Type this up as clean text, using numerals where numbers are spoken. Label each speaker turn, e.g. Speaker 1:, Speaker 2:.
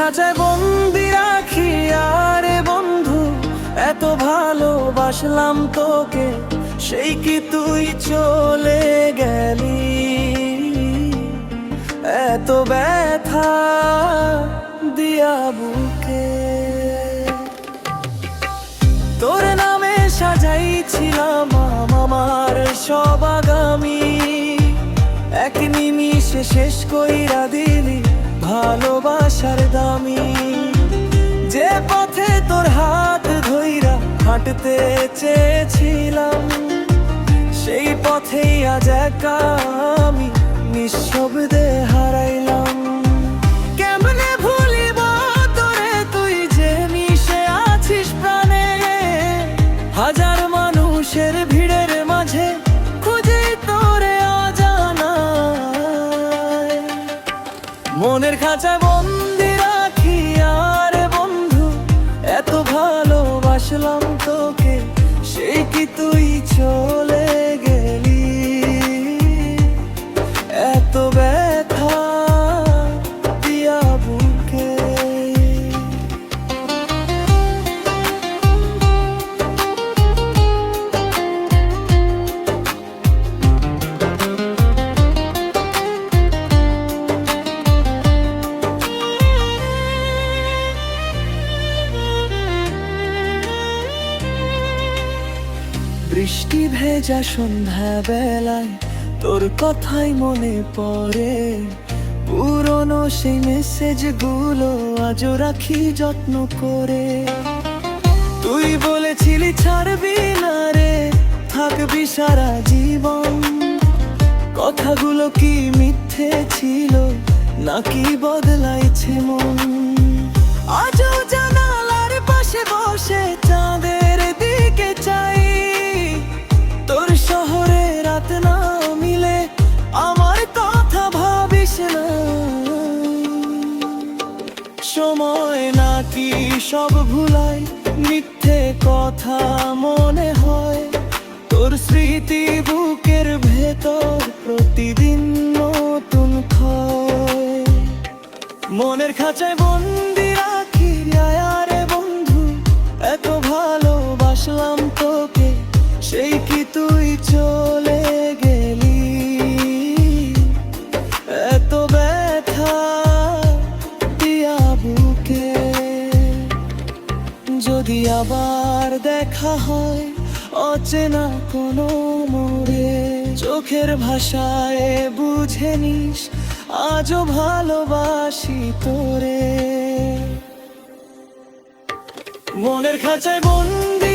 Speaker 1: খাঁচায় বন্দি রাখি আরে বন্ধু, এত ভালোবাসলাম তোকে, সেই কি তুই চলে গেলি। এত ব্যথা দিয়া বুকে, তোর নামে সাজাইছিলাম আমার সব আগামী, এক নিমিষে শেষ কইরা দিলি ভালোবাসার দামি। যে পথে তোর হাত ধইরা হাঁটতে চেয়েছিলাম, সেই পথেই আজ একা আমি নিঃশব্দে হারাইলাম। কেমনে ভুলিব তোরে, তুই যে মিশে আছিস প্রাণে, হাজার মানুষের ভিড়ের মাঝে খুঁজে তোরে অজানায়। মনের খাঁচায় বন্দি রাখি আরে বন্ধু, এত ভালোবাসলাম তোকে, সেই কি তুই চলে গেলি। এত ব্যথা দিয়া বুকে, বৃষ্টি ভেজা সন্ধ্যা বেলায় তোর কথাই মনে পড়ে, পুরনো সেই মেসেজ গুলো আজও রাখি যত্ন করে। তুই বলেছিলি ছাড়বি না রে, থাকবি সারা জীবন, কথাগুলো কি মিথ্যে ছিল নাকি বদলাইছে মন। আজও জানালার পাশে বসে চাঁদের দিকে চাই, তোর শহরে রাত না মিলে আমার কথা ভাবিস না। সময় নাকি সব ভুলায়, মিথ্যে কথা মনে হয়, তোর স্মৃতি বুকের ভেতর প্রতিদিন নতুন ক্ষয়। মনের খাঁচায় বন্দি রাখি আরে বন্ধু, এত ভালোবাসলাম তোকে, সেই কি তুই চলে গেলি। এত ব্যথা দিয়া বুকে, যদি আবার দেখা হয় অচেনা কোনো মোড়ে, চোখের ভাষায় বুঝে নিস আজও ভালোবাসি তোরে। মনের খাঁচায় বন্দি